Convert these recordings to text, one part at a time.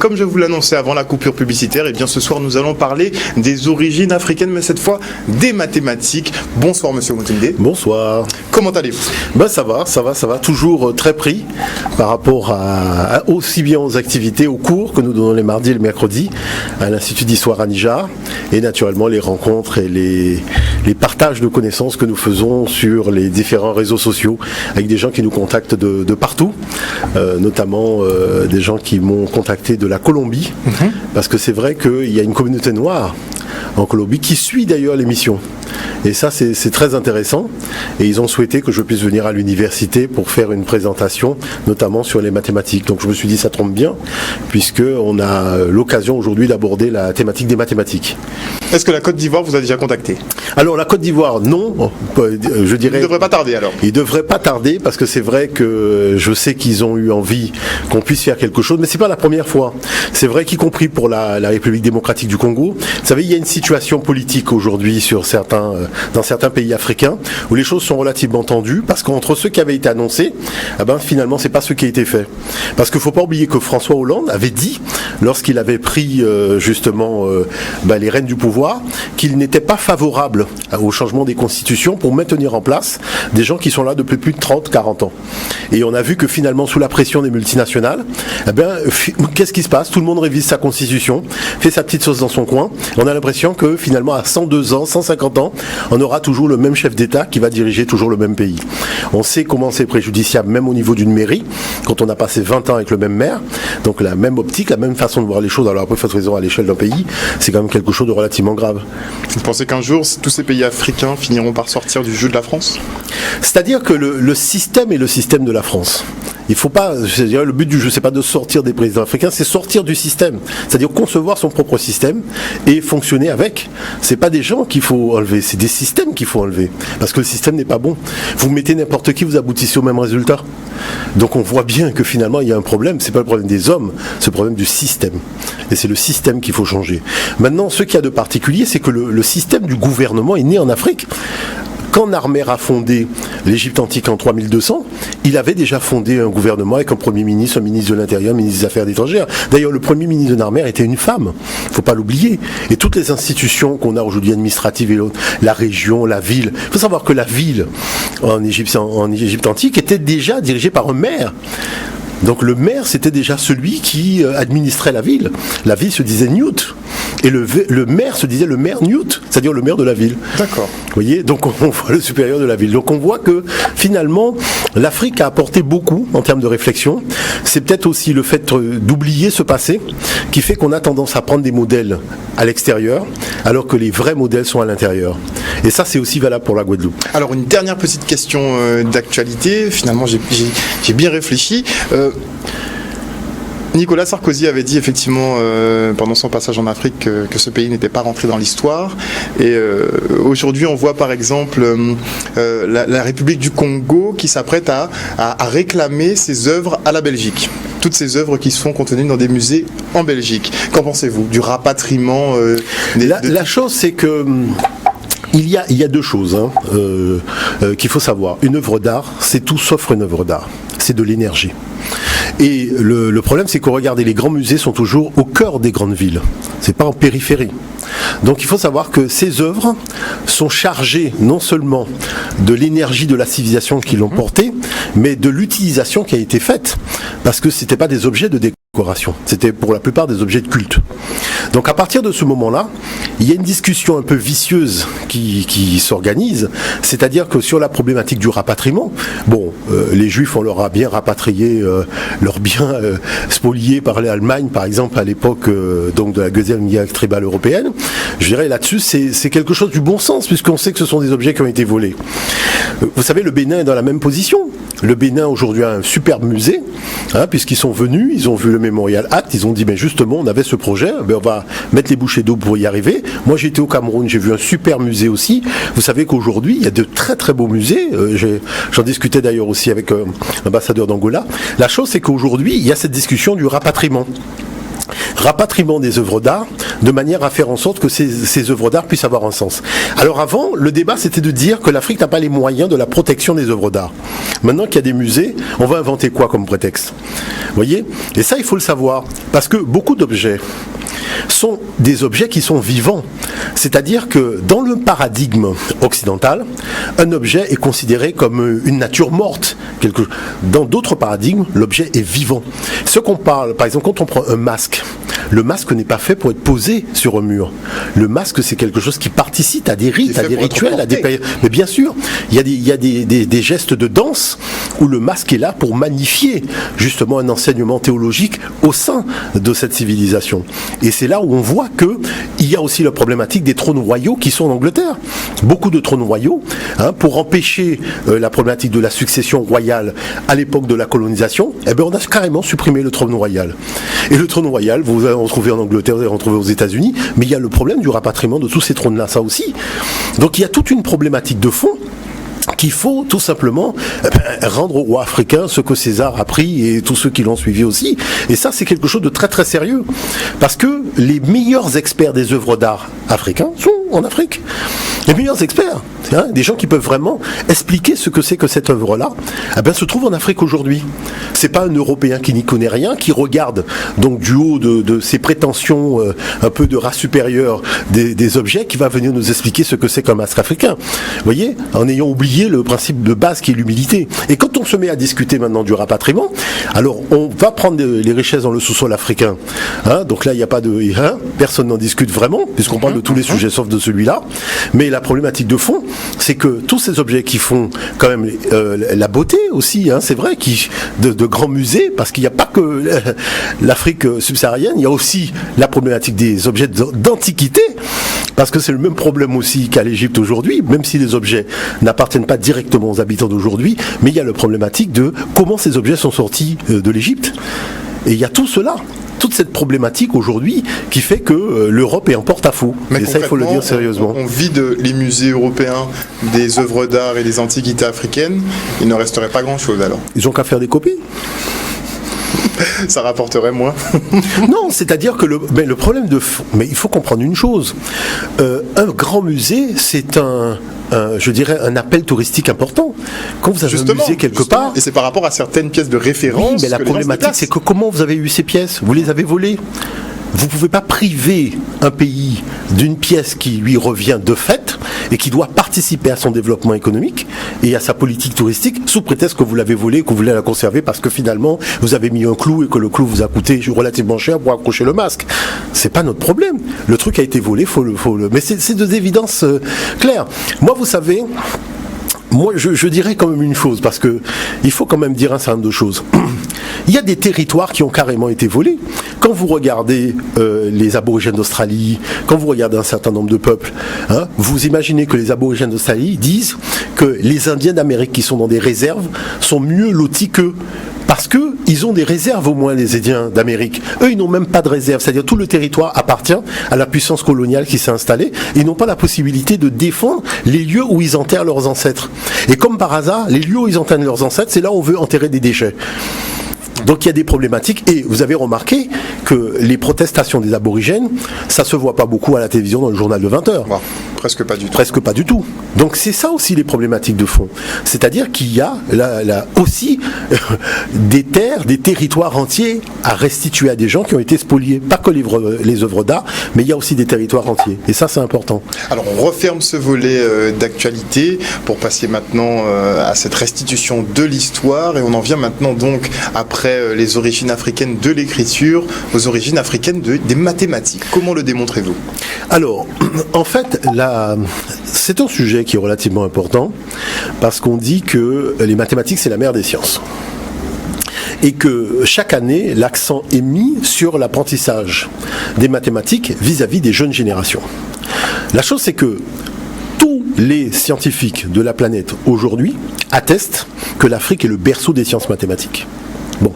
comme je vous l'annonçais avant la coupure publicitaire, et bien ce soir nous allons parler des origines africaines, mais cette fois des mathématiques. Bonsoir Monsieur Moutimde. Bonsoir. Comment allez-vous? Ça va. Toujours très pris par rapport à aussi bien aux activités, aux cours que nous donnons les mardis et les mercredis à l'Institut d'Histoire à Nijar, et naturellement les rencontres et les partages de connaissances que nous faisons sur les différents réseaux sociaux avec des gens qui nous contactent de partout, notamment des gens qui m'ont contacté de la Colombie, parce que c'est vrai qu'il y a une communauté noire en Colombie qui suit d'ailleurs l'émission. Et ça, c'est très intéressant. Et ils ont souhaité que je puisse venir à l'université pour faire une présentation, notamment sur les mathématiques. Donc je me suis dit, ça tombe bien, puisqu'on a l'occasion aujourd'hui d'aborder la thématique des mathématiques. Est-ce que la Côte d'Ivoire vous a déjà contacté? Alors la Côte d'Ivoire, non. Je dirais. Il ne devrait pas tarder alors. Il ne devrait pas tarder, parce que c'est vrai que je sais qu'ils ont eu envie qu'on puisse faire quelque chose, mais c'est pas la première fois. C'est vrai qu'y compris pour la République démocratique du Congo. Vous savez, il y a une situation politique aujourd'hui dans certains pays africains où les choses sont relativement tendues, parce qu'entre ceux qui avaient été annoncés, finalement c'est pas ce qui a été fait. Parce qu'il ne faut pas oublier que François Hollande avait dit, lorsqu'il avait pris les rênes du pouvoir, qu'il n'était pas favorable au changement des constitutions pour maintenir en place des gens qui sont là depuis plus de 30-40 ans. Et on a vu que finalement, sous la pression des multinationales, qu'est-ce qui se passe? Tout le monde révise sa constitution, fait sa petite sauce dans son coin. On a l'impression que finalement, à 102 ans, 150 ans, on aura toujours le même chef d'État qui va diriger toujours le même pays. On sait comment c'est préjudiciable, même au niveau d'une mairie, quand on a passé 20 ans avec le même maire. Donc la même optique, la même façon de voir les choses. Alors après, il faut raison à l'échelle d'un pays, c'est quand même quelque chose de relativement grave. Vous pensez qu'un jour, tous ces pays africains finiront par sortir du jeu de la France? C'est-à-dire que le système est le système de la France. Il faut pas, le but du jeu, c'est pas de sortir des présidents africains, c'est sortir du système. C'est-à-dire concevoir son propre système et fonctionner avec. C'est pas des gens qu'il faut enlever, c'est des systèmes qu'il faut enlever. Parce que le système n'est pas bon. Vous mettez n'importe qui, vous aboutissez au même résultat. Donc on voit bien que finalement il y a un problème, c'est pas le problème des hommes, c'est le problème du système. Et c'est le système qu'il faut changer. Maintenant, ce qu'il y a de particulier, c'est que le système du gouvernement est né en Afrique. Quand Narmer a fondé l'Égypte antique en 3200, il avait déjà fondé un gouvernement avec un premier ministre, un ministre de l'Intérieur, un ministre des Affaires étrangères. D'ailleurs, le premier ministre de Narmer était une femme, il ne faut pas l'oublier. Et toutes les institutions qu'on a aujourd'hui administratives et l'autre, la région, la ville, il faut savoir que la ville en Égypte antique était déjà dirigée par un maire. Donc le maire, c'était déjà celui qui administrait la ville. La ville se disait Newt. Et le maire se disait le maire Newt, c'est-à-dire le maire de la ville. D'accord. Vous voyez, donc on voit le supérieur de la ville. Donc on voit que finalement, l'Afrique a apporté beaucoup en termes de réflexion. C'est peut-être aussi le fait d'oublier ce passé qui fait qu'on a tendance à prendre des modèles à l'extérieur, alors que les vrais modèles sont à l'intérieur. Et ça, c'est aussi valable pour la Guadeloupe. Alors une dernière petite question d'actualité. Finalement, j'ai bien réfléchi. Nicolas Sarkozy avait dit effectivement pendant son passage en Afrique que ce pays n'était pas rentré dans l'histoire. Et aujourd'hui, on voit par exemple la République du Congo qui s'apprête à réclamer ses œuvres à la Belgique. Toutes ces œuvres qui sont contenues dans des musées en Belgique. Qu'en pensez-vous du rapatriement La chose, c'est que il y a deux choses qu'il faut savoir. Une œuvre d'art, c'est tout sauf une œuvre d'art. C'est de l'énergie. Et le problème, c'est que regardez, les grands musées sont toujours au cœur des grandes villes. C'est pas en périphérie. Donc il faut savoir que ces œuvres sont chargées non seulement de l'énergie de la civilisation qui l'ont portée, mais de l'utilisation qui a été faite. Parce que c'était pas des objets de décoration. C'était pour la plupart des objets de culte. Donc à partir de ce moment-là, il y a une discussion un peu vicieuse qui s'organise, c'est-à-dire que sur la problématique du rapatriement, les Juifs, on leur a bien rapatrié leurs biens spoliés par l'Allemagne, par exemple, à l'époque de la Deuxième Guerre tribale européenne. Je dirais là-dessus, c'est quelque chose du bon sens, puisqu'on sait que ce sont des objets qui ont été volés. Vous savez, le Bénin est dans la même position. Le Bénin aujourd'hui a un superbe musée, puisqu'ils sont venus, ils ont vu le Memorial Act, ils ont dit, justement, on avait ce projet, on va mettre les bouchées d'eau pour y arriver. Moi, j'ai été au Cameroun, j'ai vu un super musée aussi. Vous savez qu'aujourd'hui, il y a de très très beaux musées. J'en discutais d'ailleurs aussi avec l'ambassadeur d'Angola. La chose, c'est qu'aujourd'hui, il y a cette discussion du rapatriement. rapatriement des œuvres d'art de manière à faire en sorte que ces œuvres d'art puissent avoir un sens. Alors avant, le débat c'était de dire que l'Afrique n'a pas les moyens de la protection des œuvres d'art. Maintenant qu'il y a des musées, on va inventer quoi comme prétexte? Vous voyez? Et ça, il faut le savoir, parce que beaucoup d'objets sont des objets qui sont vivants. C'est-à-dire que dans le paradigme occidental, un objet est considéré comme une nature morte. Dans d'autres paradigmes, l'objet est vivant. Ce qu'on parle, par exemple, quand on prend un masque, le masque n'est pas fait pour être posé sur un mur. Le masque, c'est quelque chose qui participe à des rites, à des rituels, à des périodes. Mais bien sûr, il y a des gestes de danse où le masque est là pour magnifier justement un enseignement théologique au sein de cette civilisation. Et c'est là où on voit qu'il y a aussi la problématique des trônes royaux qui sont en Angleterre. Beaucoup de trônes royaux, pour empêcher la problématique de la succession royale à l'époque de la colonisation, on a carrément supprimé le trône royal. Et le trône royal, vous allez en retrouver en Angleterre, vous allez en retrouver aux États-Unis, mais il y a le problème du rapatriement de tous ces trônes-là, ça aussi. Donc il y a toute une problématique de fond qu'il faut tout simplement rendre au roi africain ce que César a pris et tous ceux qui l'ont suivi aussi. Et ça, c'est quelque chose de très très sérieux. Parce que les meilleurs experts des œuvres d'art africains sont en Afrique. Les meilleurs experts, des gens qui peuvent vraiment expliquer ce que c'est que cette œuvre-là, se trouvent en Afrique aujourd'hui. C'est pas un Européen qui n'y connaît rien, qui regarde donc du haut de ses prétentions un peu de race supérieure des objets, qui va venir nous expliquer ce que c'est qu'un masque africain. Vous voyez, en ayant oublié le principe de base qui est l'humilité. Et quand on se met à discuter maintenant du rapatriement, alors on va prendre les richesses dans le sous-sol africain. Donc là, il n'y a pas de... personne n'en discute vraiment, puisqu'on parle de tous les sujets sauf de celui-là. Mais la problématique de fond, c'est que tous ces objets qui font quand même la beauté aussi, c'est vrai, de grands musées, parce qu'il n'y a pas que l'Afrique subsaharienne, il y a aussi la problématique des objets d'antiquité, parce que c'est le même problème aussi qu'à l'Égypte aujourd'hui, même si les objets n'appartiennent pas directement aux habitants d'aujourd'hui, mais il y a la problématique de comment ces objets sont sortis de l'Égypte. Et il y a tout cela, toute cette problématique aujourd'hui qui fait que l'Europe est en porte-à-faux. Et ça, il faut le dire sérieusement. On vide les musées européens des œuvres d'art et des antiquités africaines, il ne resterait pas grand-chose alors. Ils n'ont qu'à faire des copies. Ça rapporterait moins. Non, c'est-à-dire que le problème de fond, mais il faut comprendre une chose. Un grand musée, c'est je dirais un appel touristique important. Quand vous avez un musée quelque part... Et c'est par rapport à certaines pièces de référence. Oui, mais la problématique, c'est que comment vous avez eu ces pièces? Vous les avez volées? Vous ne pouvez pas priver un pays d'une pièce qui lui revient de fait et qui doit participer à son développement économique et à sa politique touristique sous prétexte que vous l'avez volée, que vous voulez la conserver parce que finalement vous avez mis un clou et que le clou vous a coûté relativement cher pour accrocher le masque. C'est pas notre problème. Le truc a été volé, mais c'est de d'évidence claire. Moi, vous savez, je dirais quand même une chose, parce que il faut quand même dire un certain nombre de choses. Il y a des territoires qui ont carrément été volés. Quand vous regardez les aborigènes d'Australie, quand vous regardez un certain nombre de peuples, vous imaginez que les aborigènes d'Australie disent que les Indiens d'Amérique qui sont dans des réserves sont mieux lotis qu'eux. Parce qu'ils ont des réserves au moins, les Indiens d'Amérique. Eux, ils n'ont même pas de réserve. C'est-à-dire tout le territoire appartient à la puissance coloniale qui s'est installée. Ils n'ont pas la possibilité de défendre les lieux où ils enterrent leurs ancêtres. Et comme par hasard, les lieux où ils enterrent leurs ancêtres, c'est là où on veut enterrer des déchets. Donc il y a des problématiques et vous avez remarqué que les protestations des aborigènes, ça se voit pas beaucoup à la télévision dans le journal de 20h. Bon, presque pas du tout. Presque pas du tout. Donc c'est ça aussi les problématiques de fond. C'est-à-dire qu'il y a aussi des terres, des territoires entiers à restituer à des gens qui ont été spoliés. Pas que les œuvres d'art, mais il y a aussi des territoires entiers. Et ça c'est important. Alors on referme ce volet d'actualité pour passer maintenant à cette restitution de l'histoire et on en vient maintenant donc après les origines africaines de l'écriture aux origines africaines des mathématiques. Comment le démontrez-vous? Alors, en fait, c'est un sujet qui est relativement important parce qu'on dit que les mathématiques, c'est la mère des sciences. Et que chaque année, l'accent est mis sur l'apprentissage des mathématiques vis-à-vis des jeunes générations. La chose, c'est que tous les scientifiques de la planète aujourd'hui attestent que l'Afrique est le berceau des sciences mathématiques. Bon.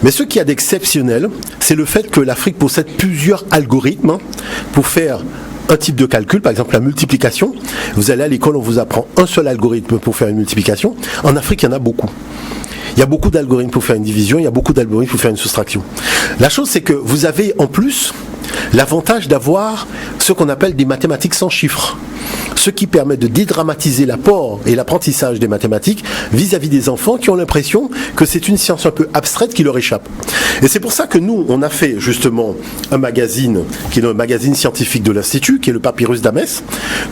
Mais ce qu'il y a d'exceptionnel, c'est le fait que l'Afrique possède plusieurs algorithmes pour faire un type de calcul, par exemple la multiplication. Vous allez à l'école, on vous apprend un seul algorithme pour faire une multiplication. En Afrique, il y en a beaucoup. Il il y a beaucoup d'algorithmes pour faire une division, il y a beaucoup d'algorithmes pour faire une soustraction. La chose, c'est que vous avez en plus l'avantage d'avoir ce qu'on appelle des mathématiques sans chiffres, ce qui permet de dédramatiser l'apport et l'apprentissage des mathématiques vis-à-vis des enfants qui ont l'impression que c'est une science un peu abstraite qui leur échappe. Et c'est pour ça que nous, on a fait justement un magazine, qui est le magazine scientifique de l'Institut, qui est le Papyrus d'Amès,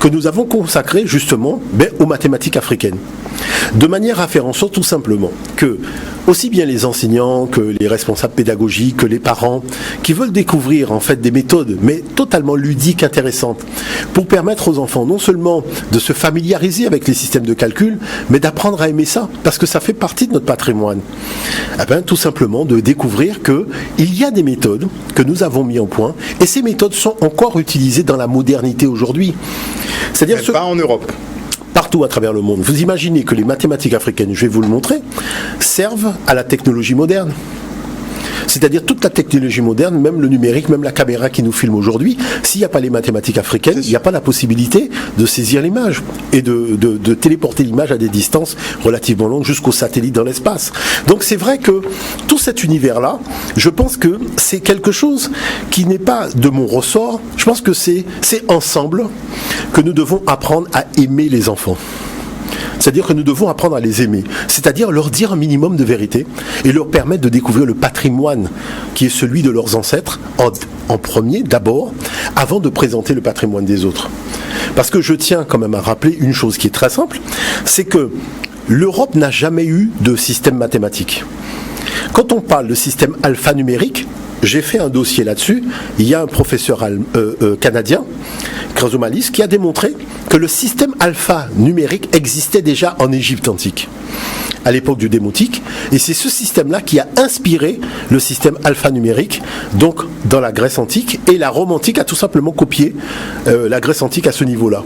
que nous avons consacré justement aux mathématiques africaines. De manière à faire en sorte tout simplement que aussi bien les enseignants que les responsables pédagogiques, que les parents, qui veulent découvrir en fait des méthodes, mais totalement ludiques, intéressantes, pour permettre aux enfants non seulement de se familiariser avec les systèmes de calcul, mais d'apprendre à aimer ça, parce que ça fait partie de notre patrimoine. Eh bien, tout simplement de découvrir qu'il y a des méthodes que nous avons mis en point, et ces méthodes sont encore utilisées dans la modernité aujourd'hui. C'est-à-dire pas en Europe. Partout à travers le monde. Vous imaginez que les mathématiques africaines, je vais vous le montrer, servent à la technologie moderne. C'est-à-dire toute la technologie moderne, même le numérique, même la caméra qui nous filme aujourd'hui, s'il n'y a pas les mathématiques africaines, il n'y a pas la possibilité de saisir l'image et de téléporter l'image à des distances relativement longues jusqu'au satellite dans l'espace. Donc c'est vrai que tout cet univers-là, je pense que c'est quelque chose qui n'est pas de mon ressort. Je pense que c'est ensemble que nous devons apprendre à aimer les enfants. C'est-à-dire que nous devons apprendre à les aimer, c'est-à-dire leur dire un minimum de vérité et leur permettre de découvrir le patrimoine qui est celui de leurs ancêtres en premier, d'abord, avant de présenter le patrimoine des autres. Parce que je tiens quand même à rappeler une chose qui est très simple, c'est que l'Europe n'a jamais eu de système mathématique. Quand on parle de système alphanumérique, j'ai fait un dossier là-dessus, il y a un professeur canadien, Chrysomalis, qui a démontré que le système alphanumérique existait déjà en Égypte antique, à l'époque du démotique, et c'est ce système-là qui a inspiré le système alphanumérique, donc dans la Grèce antique, et la Rome antique a tout simplement copié la Grèce antique à ce niveau-là.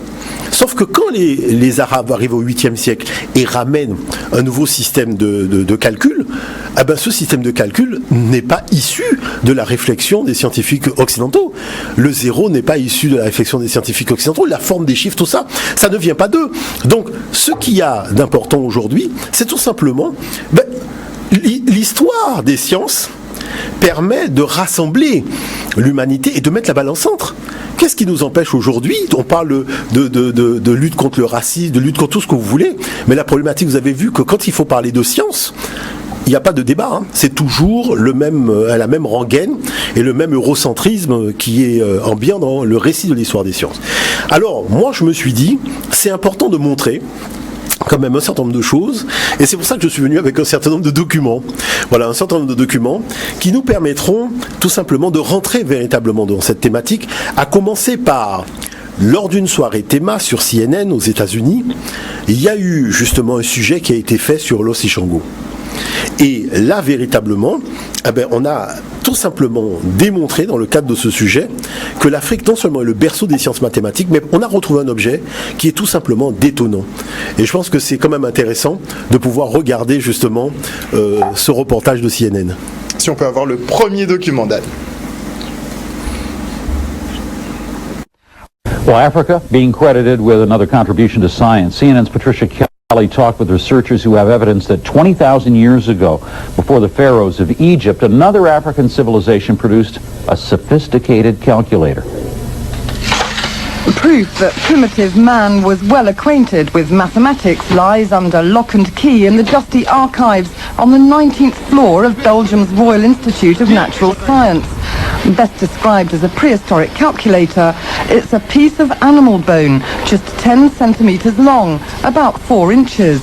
Sauf que quand les Arabes arrivent au 8e siècle et ramènent un nouveau système de calcul, eh ben ce système de calcul n'est pas issu de la réflexion des scientifiques occidentaux. Le zéro n'est pas issu de la réflexion des scientifiques occidentaux, la forme des chiffres, tout ça, ça ne vient pas d'eux. Donc ce qu'il y a d'important aujourd'hui, c'est tout simplement l'histoire des sciences permet de rassembler l'humanité et de mettre la balle en centre. Qu'est-ce qui nous empêche aujourd'hui? On parle de lutte contre le racisme, de lutte contre tout ce que vous voulez, mais la problématique, vous avez vu que quand il faut parler de science, il n'y a pas de débat, hein. C'est toujours la même rengaine et le même eurocentrisme qui est ambiant dans le récit de l'histoire des sciences. Alors, moi je me suis dit, c'est important de montrer quand même un certain nombre de choses, et c'est pour ça que je suis venu avec un certain nombre de documents. Voilà, un certain nombre de documents qui nous permettront tout simplement de rentrer véritablement dans cette thématique, à commencer par, lors d'une soirée théma sur CNN aux États-Unis, il y a eu justement un sujet qui a été fait sur l'os Ishango. Et là, véritablement, on a tout simplement démontré dans le cadre de ce sujet que l'Afrique non seulement est le berceau des sciences mathématiques, mais on a retrouvé un objet qui est tout simplement détonnant. Et je pense que c'est quand même intéressant de pouvoir regarder justement ce reportage de CNN. Si on peut avoir le premier document, Dan. Well, Africa being credited with another contribution to science. CNN's Patricia Kelly talked with researchers who have evidence that 20,000 years ago, before the pharaohs of Egypt, another African civilization produced a sophisticated calculator. Proof that primitive man was well acquainted with mathematics lies under lock and key in the dusty archives on the 19th floor of Belgium's Royal Institute of Natural Science. Best described as a prehistoric calculator, it's a piece of animal bone, just 10 centimeters long, about 4 inches.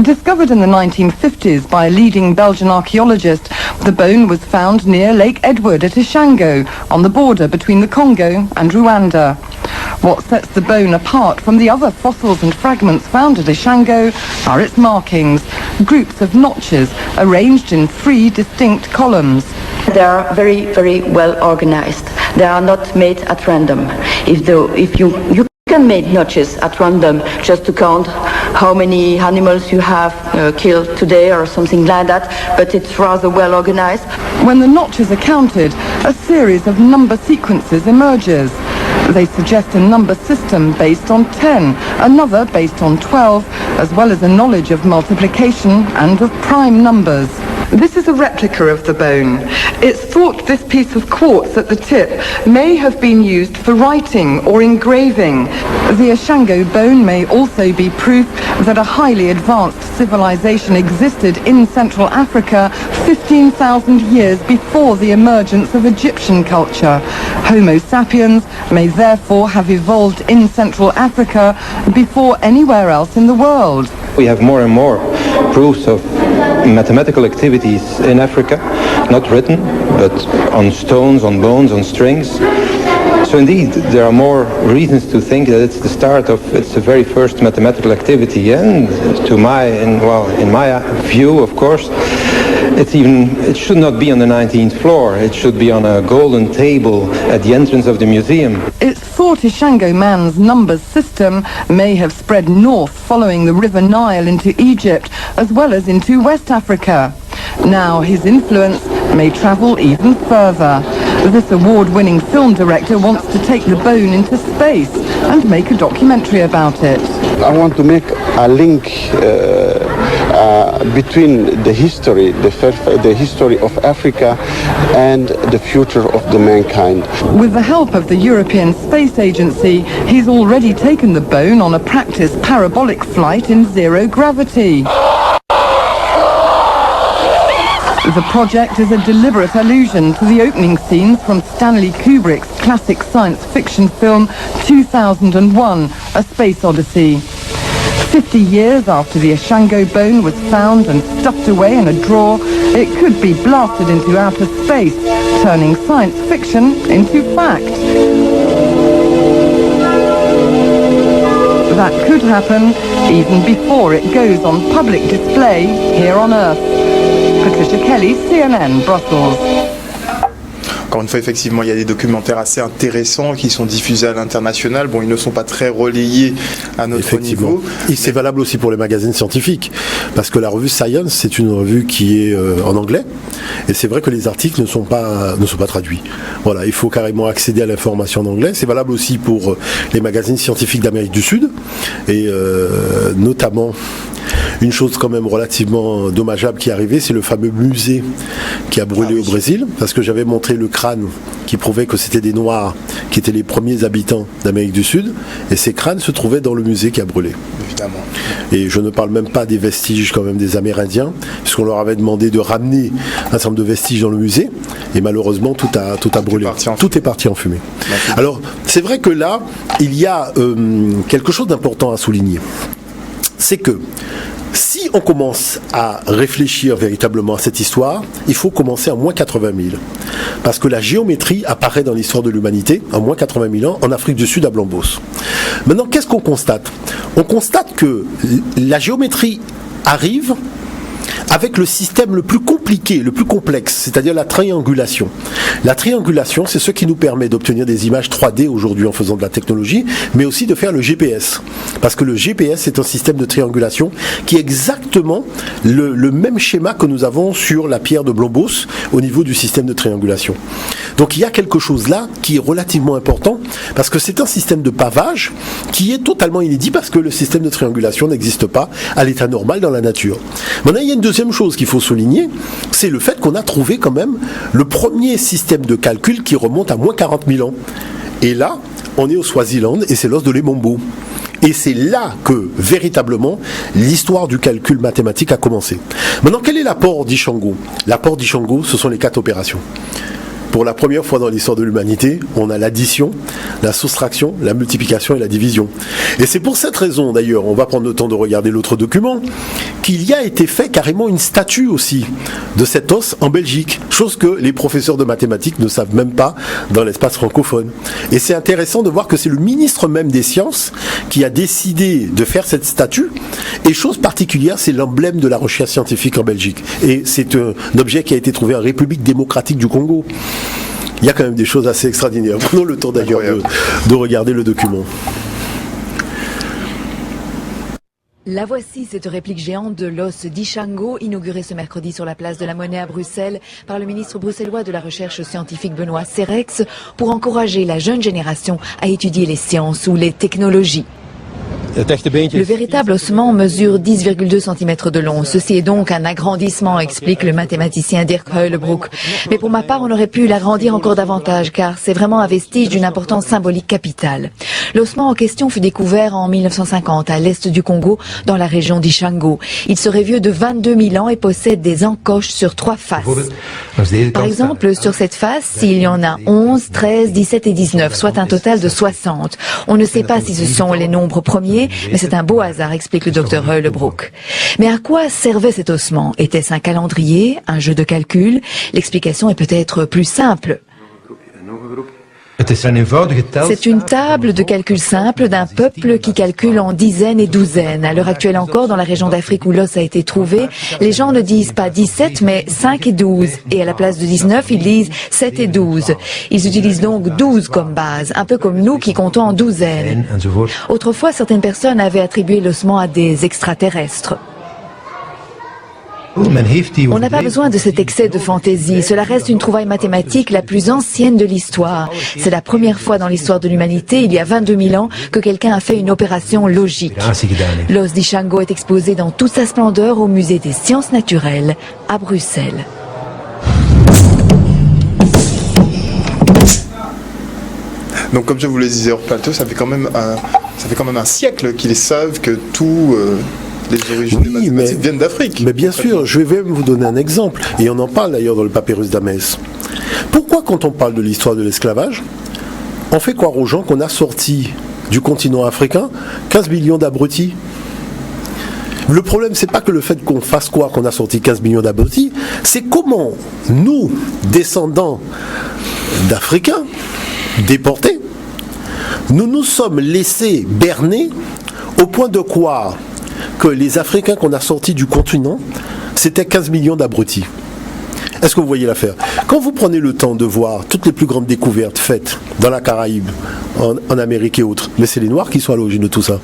Discovered in the 1950s by a leading Belgian archaeologist, the bone was found near Lake Edward at Ishango, on the border between the Congo and Rwanda. What sets the bone apart from the other fossils and fragments found at Ishango are its markings, groups of notches arranged in 3 distinct columns. They are very, very well organized. They are not made at random. If you can make notches at random just to count how many animals you have killed today or something like that, but it's rather well organized. When the notches are counted, a series of number sequences emerges. They suggest a number system based on 10, another based on 12, as well as a knowledge of multiplication and of prime numbers. This is a replica of the bone. It's thought this piece of quartz at the tip may have been used for writing or engraving. The Ashango bone may also be proof that a highly advanced civilization existed in Central Africa 15,000 years before the emergence of Egyptian culture. Homo sapiens may therefore have evolved in Central Africa before anywhere else in the world. We have more and more proofs of mathematical activities in Africa, not written, but on stones, on bones, on strings. So indeed, there are more reasons to think that it's the very first mathematical activity. And in my view, of course, it should not be on the 19th floor. It should be on a golden table at the entrance of the museum. It's thought Ashango man's numbers system may have spread north following the River Nile into Egypt, as well as into West Africa. Now his influence may travel even further. This award-winning film director wants to take the bone into space and make a documentary about it. I want to make a link between the history of Africa and the future of the mankind. With the help of the European Space Agency, he's already taken the bone on a practice parabolic flight in zero gravity. The project is a deliberate allusion to the opening scenes from Stanley Kubrick's classic science fiction film 2001, A Space Odyssey. 50 years after the Ashango bone was found and stuffed away in a drawer, it could be blasted into outer space, turning science fiction into fact. That could happen even before it goes on public display here on Earth. Patricia Kelly, CNN, Brussels. Encore une fois, effectivement, il y a des documentaires assez intéressants qui sont diffusés à l'international. Bon, ils ne sont pas très relayés à notre niveau. Et c'est valable aussi pour les magazines scientifiques, parce que la revue Science, c'est une revue qui est en anglais, et c'est vrai que les articles ne sont pas traduits. Voilà, il faut carrément accéder à l'information en anglais. C'est valable aussi pour les magazines scientifiques d'Amérique du Sud, et notamment une chose quand même relativement dommageable qui est arrivée, c'est le fameux musée qui a brûlé au Brésil, parce que j'avais montré le crâne qui prouvait que c'était des Noirs qui étaient les premiers habitants d'Amérique du Sud, et ces crânes se trouvaient dans le musée qui a brûlé. Évidemment. Et je ne parle même pas des vestiges quand même des Amérindiens, puisqu'on leur avait demandé de ramener un certain nombre de vestiges dans le musée, et malheureusement tout a brûlé. Tout est parti en fumée. Alors c'est vrai que là, il y a quelque chose d'important à souligner. C'est que si on commence à réfléchir véritablement à cette histoire, il faut commencer à moins 80 000. Parce que la géométrie apparaît dans l'histoire de l'humanité, à moins 80 000 ans, en Afrique du Sud, à Blombos. Maintenant, qu'est-ce qu'on constate ? On constate que la géométrie arrive avec le système le plus compliqué, le plus complexe, c'est-à-dire la triangulation. La triangulation, c'est ce qui nous permet d'obtenir des images 3D aujourd'hui en faisant de la technologie, mais aussi de faire le GPS. Parce que le GPS est un système de triangulation qui est exactement le même schéma que nous avons sur la pierre de Blombos au niveau du système de triangulation. Donc il y a quelque chose là qui est relativement important, parce que c'est un système de pavage qui est totalement inédit, parce que le système de triangulation n'existe pas à l'état normal dans la nature. Maintenant, il y a une deuxième chose qu'il faut souligner, c'est le fait qu'on a trouvé quand même le premier système de calcul qui remonte à moins 40 000 ans. Et là, on est au Swaziland et c'est l'os de l'Emombo. Et c'est là que, véritablement, l'histoire du calcul mathématique a commencé. Maintenant, quel est l'apport d'Ishango ? L'apport d'Ishango, ce sont les 4 opérations. Pour la première fois dans l'histoire de l'humanité, on a l'addition, la soustraction, la multiplication et la division. Et c'est pour cette raison, d'ailleurs, on va prendre le temps de regarder l'autre document, qu'il y a été fait carrément une statue aussi de cet os en Belgique, chose que les professeurs de mathématiques ne savent même pas dans l'espace francophone. Et c'est intéressant de voir que c'est le ministre même des sciences qui a décidé de faire cette statue, et chose particulière, c'est l'emblème de la recherche scientifique en Belgique. Et c'est un objet qui a été trouvé en République démocratique du Congo. Il y a quand même des choses assez extraordinaires. Prenons le temps d'ailleurs de regarder le document. La voici, cette réplique géante de l'os d'Ishango, inaugurée ce mercredi sur la place de la Monnaie à Bruxelles par le ministre bruxellois de la Recherche scientifique Benoît Serex pour encourager la jeune génération à étudier les sciences ou les technologies. Le véritable ossement mesure 10,2 cm de long. Ceci est donc un agrandissement, explique le mathématicien Dirk Heulebroek. Mais pour ma part, on aurait pu l'agrandir encore davantage, car c'est vraiment un vestige d'une importance symbolique capitale. L'ossement en question fut découvert en 1950 à l'est du Congo, dans la région d'Ishango. Il serait vieux de 22 000 ans et possède des encoches sur 3 faces. Par exemple, sur cette face, il y en a 11, 13, 17 et 19, soit un total de 60. On ne sait pas si ce sont les nombres premiers, mais c'est un beau hasard, explique le docteur Heulebroek. Mais à quoi servait cet ossement? Était-ce un calendrier, un jeu de calcul? L'explication est peut-être plus simple. C'est une table de calcul simple d'un peuple qui calcule en dizaines et douzaines. À l'heure actuelle encore, dans la région d'Afrique où l'os a été trouvé, les gens ne disent pas 17 mais 5 et 12. Et à la place de 19, ils disent 7 et 12. Ils utilisent donc 12 comme base, un peu comme nous qui comptons en douzaines. Autrefois, certaines personnes avaient attribué l'ossement à des extraterrestres. On n'a pas besoin de cet excès de fantaisie. Cela reste une trouvaille mathématique la plus ancienne de l'histoire. C'est la première fois dans l'histoire de l'humanité, il y a 22 000 ans, que quelqu'un a fait une opération logique. L'os d'Ishango est exposé dans toute sa splendeur au musée des sciences naturelles à Bruxelles. Donc comme je vous le disais hors plateau, ça fait quand même un siècle qu'ils savent que tout... les origines des mathématiques viennent d'Afrique. Mais bien sûr, je vais même vous donner un exemple, et on en parle d'ailleurs dans le papyrus d'Amès. Pourquoi quand on parle de l'histoire de l'esclavage, on fait croire aux gens qu'on a sorti du continent africain 15 millions d'abrutis? Le problème, c'est pas que le fait qu'on fasse croire qu'on a sorti 15 millions d'abrutis, c'est comment nous, descendants d'Africains, déportés, nous nous sommes laissés berner au point de croire que les Africains qu'on a sortis du continent, c'était 15 millions d'abrutis. Est-ce que vous voyez l'affaire? Quand vous prenez le temps de voir toutes les plus grandes découvertes faites dans la Caraïbe, en Amérique et autres, mais c'est les Noirs qui sont à l'origine de tout ça.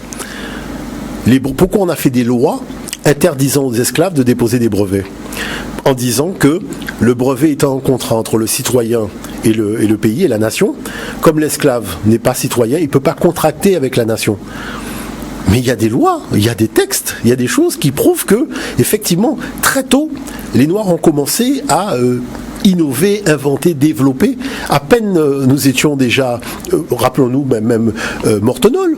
Pourquoi on a fait des lois interdisant aux esclaves de déposer des brevets? En disant que le brevet étant un contrat entre le citoyen et le pays et la nation, comme l'esclave n'est pas citoyen, il ne peut pas contracter avec la nation. Mais il y a des lois, il y a des textes, il y a des choses qui prouvent que, effectivement, très tôt, les Noirs ont commencé à innover, inventer, développer. À peine nous étions déjà, rappelons-nous même Mortonol.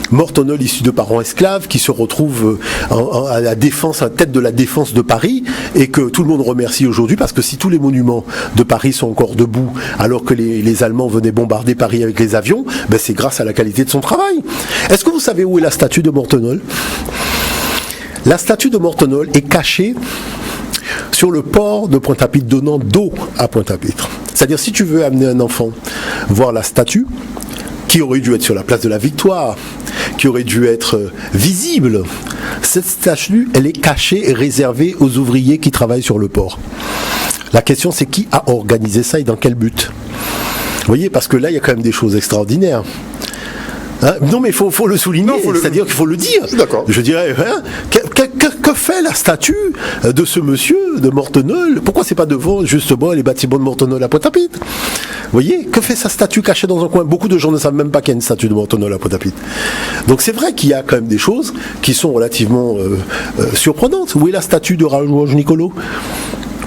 Mortonol issu de parents esclaves qui se retrouve à la défense, à la tête de la défense de Paris et que tout le monde remercie aujourd'hui parce que si tous les monuments de Paris sont encore debout alors que les Allemands venaient bombarder Paris avec les avions, ben c'est grâce à la qualité de son travail. Est-ce que vous savez où est la statue de Mortonol? La statue de Mortonol est cachée sur le port de Pointe-à-Pitre, donnant dos à Pointe-à-Pitre. C'est-à-dire si tu veux amener un enfant voir la statue, qui aurait dû être sur la place de la Victoire, qui aurait dû être visible, cette statue, elle est cachée et réservée aux ouvriers qui travaillent sur le port. La question, c'est qui a organisé ça et dans quel but? Vous voyez, parce que là, il y a quand même des choses extraordinaires. Hein? Non, mais il faut le souligner, c'est-à-dire qu'il faut le dire. D'accord. Je dirais, hein, que fait la statue de ce monsieur de Mortonol? Pourquoi c'est pas devant justement les bâtiments de Mortonol à Pointe-à-Pitre? Vous voyez, que fait sa statue cachée dans un coin? Beaucoup de gens ne savent même pas qu'il y a une statue de Mortonol à Pointe-à-Pitre. Donc c'est vrai qu'il y a quand même des choses qui sont relativement surprenantes. Où est la statue de Raoul Nicolo?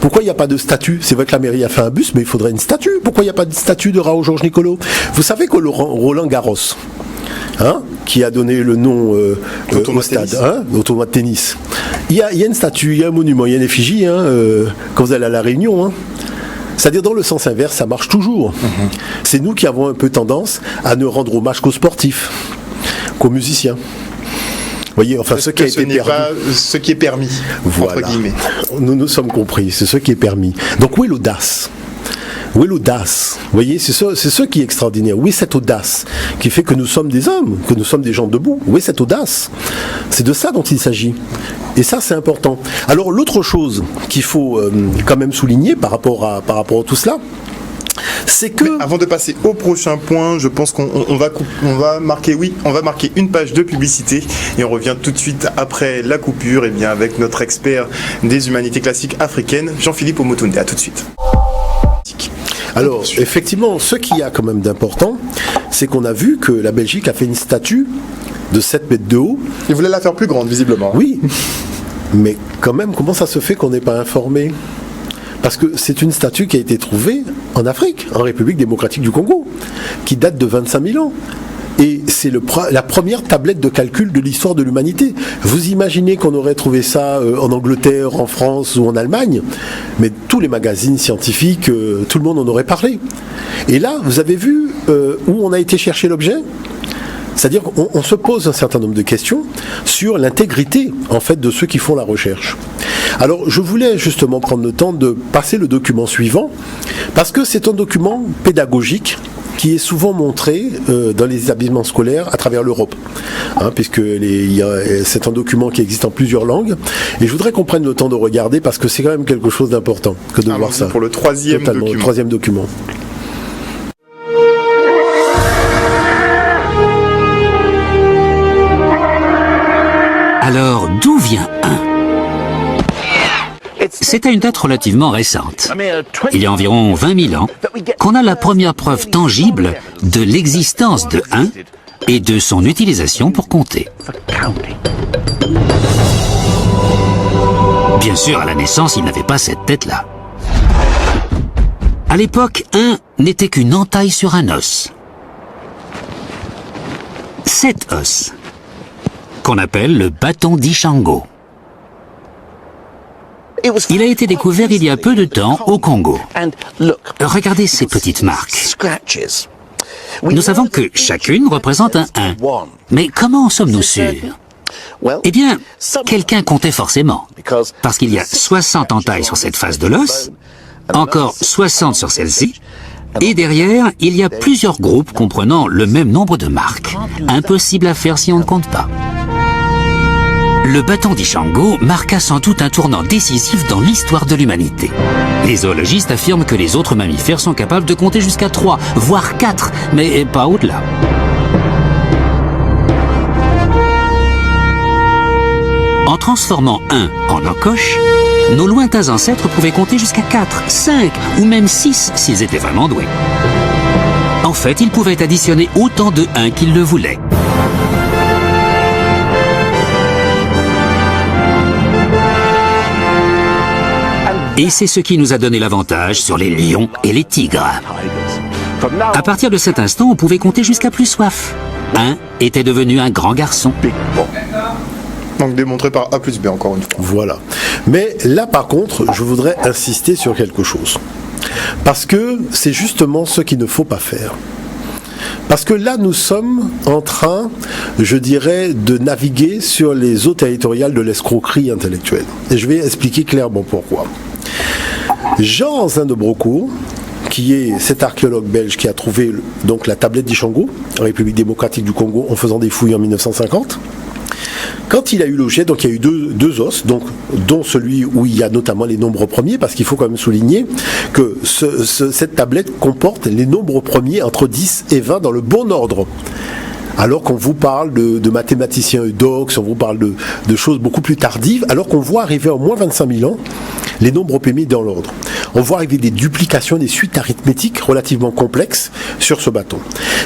Pourquoi il n'y a pas de statue? C'est vrai que la mairie a fait un bus, mais il faudrait une statue. Pourquoi il n'y a pas de statue de Raoul Georges Nicolo? Vous savez que Roland Garros, hein, qui a donné le nom au stade, hein, au tournoi de tennis, il y a une statue, il y a un monument, il y a une effigie, hein, quand vous allez à La Réunion, hein. C'est-à-dire dans le sens inverse, ça marche toujours. C'est nous qui avons un peu tendance à ne rendre hommage qu'aux sportifs, qu'aux musiciens. Vous voyez, enfin, ce qui a été permis. Pas ce qui est permis, voilà. Entre guillemets. Nous sommes compris, c'est ce qui est permis. Donc où est l'audace? Où est l'audace? Vous voyez, c'est ce qui est extraordinaire. Où est cette audace qui fait que nous sommes des hommes, que nous sommes des gens debout? Où est cette audace? C'est de ça dont il s'agit. Et ça, c'est important. Alors, l'autre chose qu'il faut quand même souligner par rapport à tout cela, c'est que... Mais avant de passer au prochain point, je pense qu'on va marquer une page de publicité et on revient tout de suite après la coupure avec notre expert des humanités classiques africaines, Jean-Philippe Omotunde. À tout de suite. Alors, effectivement, ce qu'il y a quand même d'important, c'est qu'on a vu que la Belgique a fait une statue de 7 mètres de haut. Ils voulaient la faire plus grande, visiblement. Oui, mais quand même, comment ça se fait qu'on n'est pas informé ? Parce que c'est une statue qui a été trouvée en Afrique, en République démocratique du Congo, qui date de 25 000 ans. Et c'est la première tablette de calcul de l'histoire de l'humanité. Vous imaginez qu'on aurait trouvé ça en Angleterre, en France ou en Allemagne, mais tous les magazines scientifiques, tout le monde en aurait parlé. Et là, vous avez vu où on a été chercher l'objet ? C'est-à-dire qu'on se pose un certain nombre de questions sur l'intégrité en fait de ceux qui font la recherche. Alors je voulais justement prendre le temps de passer le document suivant parce que c'est un document pédagogique qui est souvent montré dans les établissements scolaires à travers l'Europe, puisque c'est un document qui existe en plusieurs langues. Et je voudrais qu'on prenne le temps de regarder parce que c'est quand même quelque chose d'important que de voir ça. Pour le troisième document. Le troisième document. Alors, d'où vient 1 ? C'est à une date relativement récente. Il y a environ 20 000 ans qu'on a la première preuve tangible de l'existence de 1 et de son utilisation pour compter. Bien sûr, à la naissance, il n'avait pas cette tête-là. À l'époque, 1 n'était qu'une entaille sur un os. Cet os, qu'on appelle le bâton d'Ishango. Il a été découvert il y a peu de temps au Congo. Regardez ces petites marques. Nous savons que chacune représente un 1. Mais comment en sommes-nous sûrs ? Eh bien, quelqu'un comptait forcément. Parce qu'il y a 60 entailles sur cette face de l'os, encore 60 sur celle-ci, et derrière, il y a plusieurs groupes comprenant le même nombre de marques. Impossible à faire si on ne compte pas. Le bâton d'Ishango marqua sans doute un tournant décisif dans l'histoire de l'humanité. Les zoologistes affirment que les autres mammifères sont capables de compter jusqu'à 3, voire 4, mais pas au-delà. En transformant 1 en encoche, nos lointains ancêtres pouvaient compter jusqu'à 4, 5 ou même 6 s'ils étaient vraiment doués. En fait, ils pouvaient additionner autant de 1 qu'ils le voulaient. Et c'est ce qui nous a donné l'avantage sur les lions et les tigres. À partir de cet instant, on pouvait compter jusqu'à plus soif. 1 était devenu un grand garçon. Donc démontré par A plus B encore une fois. Voilà. Mais là par contre, je voudrais insister sur quelque chose. Parce que c'est justement ce qu'il ne faut pas faire. Parce que là, nous sommes en train, je dirais, de naviguer sur les eaux territoriales de l'escroquerie intellectuelle. Et je vais expliquer clairement pourquoi. Jean-Zin de Brocourt, qui est cet archéologue belge qui a trouvé donc la tablette d'Ishango, en République démocratique du Congo, en faisant des fouilles en 1950, quand il a eu l'objet, donc il y a eu deux os, donc, dont celui où il y a notamment les nombres premiers, parce qu'il faut quand même souligner que cette tablette comporte les nombres premiers entre 10 et 20 dans le bon ordre. Alors qu'on vous parle de mathématiciens eudoxes, on vous parle de choses beaucoup plus tardives, alors qu'on voit arriver en moins 25 000 ans les nombres premiers dans l'ordre. On voit arriver des duplications, des suites arithmétiques relativement complexes sur ce bâton.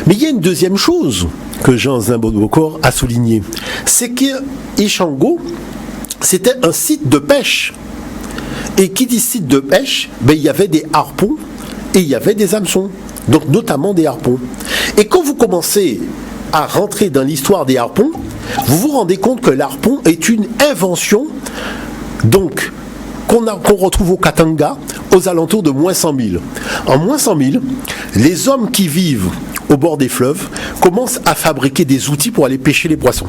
Mais il y a une deuxième chose que Jean-Zin de Brocourt a souligné, c'est qu'Ishango, c'était un site de pêche. Et qui dit site de pêche, il y avait des harpons et il y avait des hameçons, donc notamment des harpons. Et quand vous commencez à rentrer dans l'histoire des harpons, vous vous rendez compte que l'harpon est une invention donc qu'on retrouve au Katanga aux alentours de moins 100 000. En moins 100 000, les hommes qui vivent au bord des fleuves commencent à fabriquer des outils pour aller pêcher les poissons.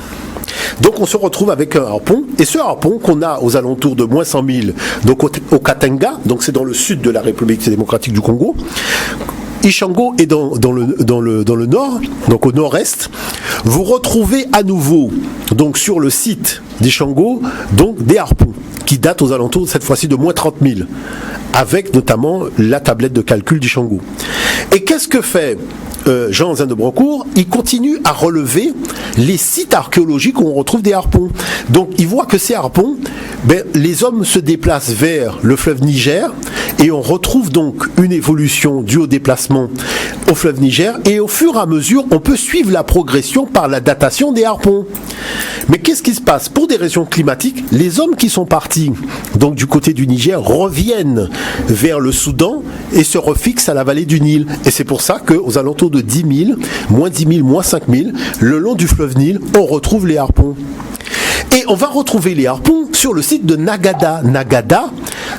Donc on se retrouve avec un harpon, et ce harpon qu'on a aux alentours de moins 100 000, donc au Katanga, donc c'est dans le sud de la République démocratique du Congo. Ishango est dans le nord, donc au nord-est. Vous retrouvez à nouveau, donc sur le site d'Ishango, donc des harpons qui datent aux alentours cette fois-ci de moins 30 000. avec notamment la tablette de calcul d'Ishango. Et qu'est-ce que fait Jean Zin de Broncourt? Il continue à relever les sites archéologiques où on retrouve des harpons. Donc il voit que ces harpons, les hommes se déplacent vers le fleuve Niger et on retrouve donc une évolution due au déplacement au fleuve Niger, et au fur et à mesure on peut suivre la progression par la datation des harpons. Mais qu'est-ce qui se passe? Pour des raisons climatiques, les hommes qui sont partis donc du côté du Niger reviennent vers le Soudan et se refixent à la vallée du Nil. Et c'est pour ça qu'aux alentours de 10 000, moins 10 000, moins 5 000, le long du fleuve Nil, on retrouve les harpons. Et on va retrouver les harpons sur le site de Nagada. Nagada,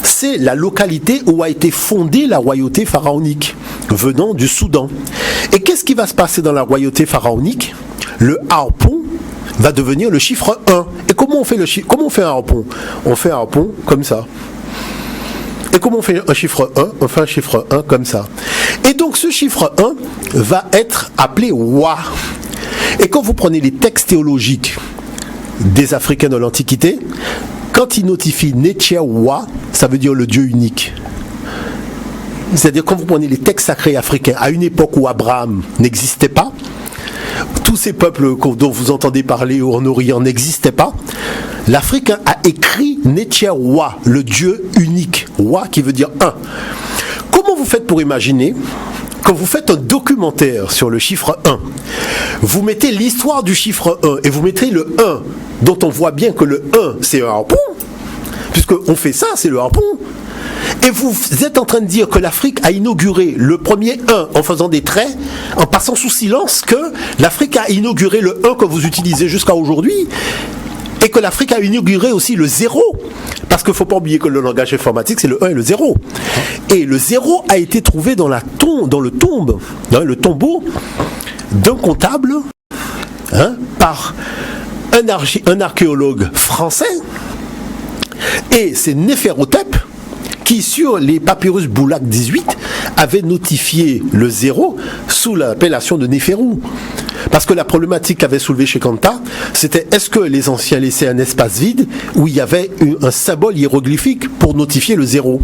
c'est la localité où a été fondée la royauté pharaonique, venant du Soudan. Et qu'est-ce qui va se passer dans la royauté pharaonique? Le harpon va devenir le chiffre 1. Et comment on fait comment on fait un harpon? On fait un harpon comme ça. Et comment on fait un chiffre 1? On fait un chiffre 1 comme ça. Et donc ce chiffre 1 va être appelé Wa. Et quand vous prenez les textes théologiques des Africains de l'Antiquité, quand ils notifient Netche Wa, ça veut dire le Dieu unique. C'est-à-dire quand vous prenez les textes sacrés africains, à une époque où Abraham n'existait pas, tous ces peuples dont vous entendez parler en Orient n'existaient pas, l'Afrique a écrit Netche Wa, le Dieu unique. Wa qui veut dire un. Comment vous faites pour imaginer, quand vous faites un documentaire sur le chiffre 1, vous mettez l'histoire du chiffre 1 et vous mettez le 1, dont on voit bien que le 1 c'est un harpon, puisqu'on fait ça, c'est le harpon. Et vous êtes en train de dire que l'Afrique a inauguré le premier 1 en faisant des traits, en passant sous silence que l'Afrique a inauguré le 1 que vous utilisez jusqu'à aujourd'hui, et que l'Afrique a inauguré aussi le 0. Parce qu'il ne faut pas oublier que le langage informatique, c'est le 1 et le 0. Et le 0 a été trouvé dans le tombeau d'un comptable, par un archéologue français. Et c'est Néferhotep qui, sur les papyrus Boulak 18, avait notifié le 0 sous l'appellation de Néferou. Parce que la problématique qu'avait soulevée chez Kanta, c'était est-ce que les anciens laissaient un espace vide où il y avait un symbole hiéroglyphique pour notifier le 0.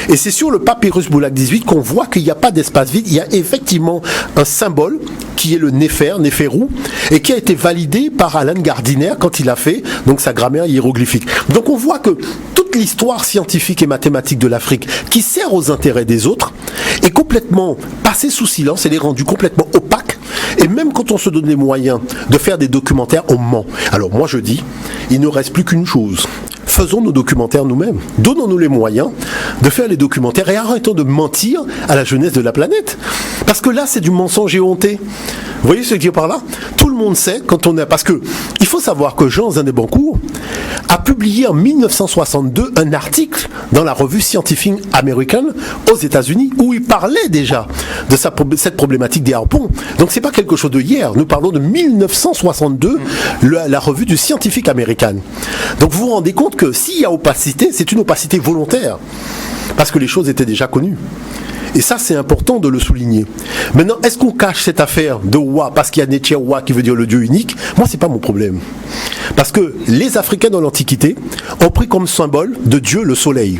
Et c'est sur le papyrus Boulak 18 qu'on voit qu'il n'y a pas d'espace vide, il y a effectivement un symbole qui est le Néferou, et qui a été validé par Alan Gardiner quand il a fait donc sa grammaire hiéroglyphique. Donc on voit que toute l'histoire scientifique et mathématique de l'Afrique, qui sert aux intérêts des autres, est complètement passée sous silence, elle est rendue complètement opaque. Et même quand on se donne les moyens de faire des documentaires, on ment. Alors moi je dis, il ne reste plus qu'une chose. Faisons nos documentaires nous-mêmes. Donnons-nous les moyens de faire les documentaires et arrêtons de mentir à la jeunesse de la planète. Parce que là, c'est du mensonge éhonté. Vous voyez ce que je dis par là? Tout le monde sait quand on est... Parce que il faut savoir que Jean Zin de Broncourt a publié en 1962 un article dans la revue Scientific American aux États-Unis où il parlait déjà de cette problématique des harpons. Donc c'est pas quelque chose de hier. Nous parlons de 1962, la revue du Scientific American. Donc vous vous rendez compte que s'il y a opacité, c'est une opacité volontaire. Parce que les choses étaient déjà connues. Et ça, c'est important de le souligner. Maintenant, est-ce qu'on cache cette affaire de Wa parce qu'il y a Netche Wa qui veut dire le Dieu unique? Moi, c'est pas mon problème. Parce que les Africains dans l'Antiquité ont pris comme symbole de Dieu le soleil.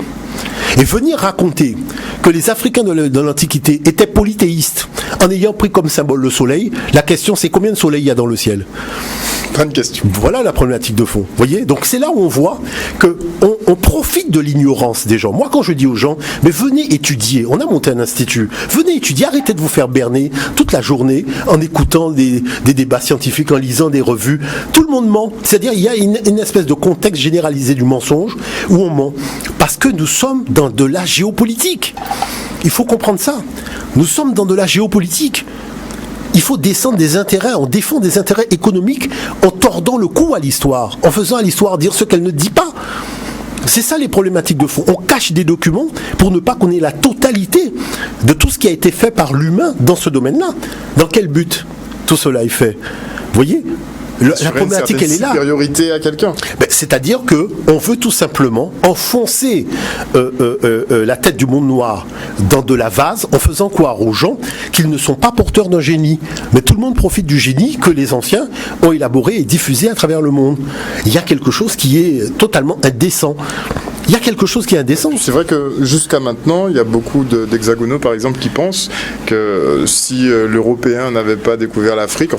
Et venir raconter que les Africains de l'Antiquité étaient polythéistes en ayant pris comme symbole le soleil, la question c'est combien de soleil il y a dans le ciel? Bonne question. Voilà la problématique de fond. Voyez, donc c'est là où on voit qu'on profite de l'ignorance des gens. Moi, quand je dis aux gens, mais venez étudier, on a monté un institut, venez étudier, arrêtez de vous faire berner toute la journée en écoutant des débats scientifiques, en lisant des revues. Tout le monde ment. C'est-à-dire, il y a une espèce de contexte généralisé du mensonge où on ment. Parce que nous sommes dans de la géopolitique. Il faut comprendre ça. Nous sommes dans de la géopolitique. Il faut descendre des intérêts, on défend des intérêts économiques en tordant le cou à l'histoire, en faisant à l'histoire dire ce qu'elle ne dit pas. C'est ça les problématiques de fond. On cache des documents pour ne pas qu'on ait la totalité de tout ce qui a été fait par l'humain dans ce domaine-là. Dans quel but tout cela est fait? Vous voyez? La problématique, elle est là. Supériorité à quelqu'un. C'est-à-dire que on veut tout simplement enfoncer la tête du monde noir dans de la vase en faisant croire aux gens qu'ils ne sont pas porteurs d'un génie. Mais tout le monde profite du génie que les anciens ont élaboré et diffusé à travers le monde. Il y a quelque chose qui est totalement indécent. Il y a quelque chose qui est indécent. C'est vrai que jusqu'à maintenant, il y a beaucoup d'hexagonaux, par exemple, qui pensent que si l'Européen n'avait pas découvert l'Afrique,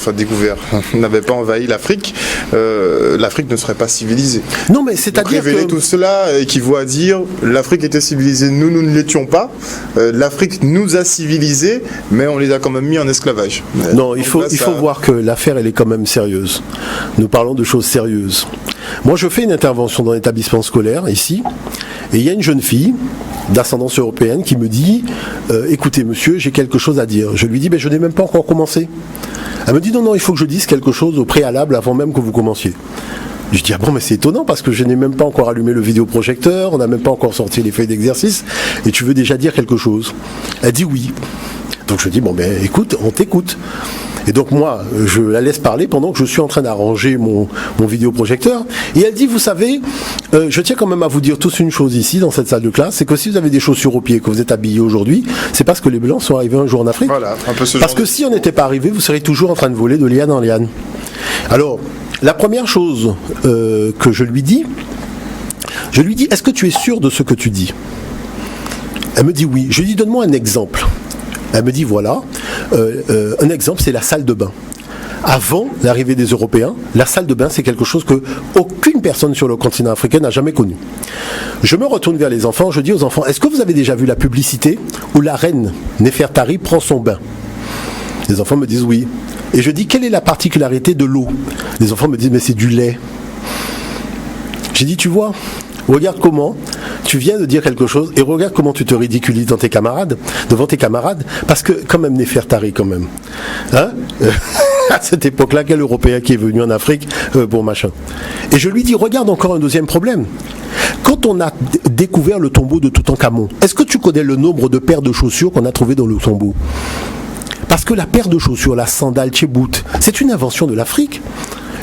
n'avait pas envahi l'Afrique, l'Afrique ne serait pas civilisée. Non, mais c'est-à-dire révéler tout cela équivaut à dire l'Afrique était civilisée, nous ne l'étions pas. L'Afrique nous a civilisés, mais on les a quand même mis en esclavage. Non, il faut voir que l'affaire, elle est quand même sérieuse. Nous parlons de choses sérieuses. Moi, je fais une intervention dans l'établissement scolaire, ici, et il y a une jeune fille d'ascendance européenne qui me dit écoutez, monsieur, j'ai quelque chose à dire. Je lui dis je n'ai même pas encore commencé. Elle me dit non, il faut que je dise quelque chose au préalable avant même que vous commenciez. Je dis mais c'est étonnant parce que je n'ai même pas encore allumé le vidéoprojecteur, on n'a même pas encore sorti les feuilles d'exercice, et tu veux déjà dire quelque chose. Elle dit oui. Donc je dis écoute, on t'écoute. Et donc moi, je la laisse parler pendant que je suis en train d'arranger mon vidéoprojecteur. Et elle dit, vous savez, je tiens quand même à vous dire tous une chose ici, dans cette salle de classe, c'est que si vous avez des chaussures aux pieds, que vous êtes habillés aujourd'hui, c'est parce que les Blancs sont arrivés un jour en Afrique. Voilà, un peu ce parce que si on n'était pas arrivé, vous seriez toujours en train de voler de liane en liane. Alors, la première chose que je lui dis, est-ce que tu es sûr de ce que tu dis? Elle me dit oui. Je lui dis, donne-moi un exemple. Elle me dit voilà, un exemple c'est la salle de bain. Avant l'arrivée des Européens, la salle de bain c'est quelque chose que aucune personne sur le continent africain n'a jamais connu. Je me retourne vers les enfants, je dis aux enfants, est-ce que vous avez déjà vu la publicité où la reine Néfertari prend son bain? Les enfants me disent oui. Et je dis, quelle est la particularité de l'eau? Les enfants me disent, mais c'est du lait. J'ai dit, tu vois, regarde comment tu viens de dire quelque chose et regarde comment tu te ridiculises devant tes camarades, parce que quand même Néfertari quand même. Hein à cette époque-là, quel Européen qui est venu en Afrique pour machin. Et je lui dis, regarde encore un deuxième problème. Quand on a découvert le tombeau de Toutankhamon, est-ce que tu connais le nombre de paires de chaussures qu'on a trouvées dans le tombeau? Parce que la paire de chaussures, la sandale tchébout, c'est une invention de l'Afrique.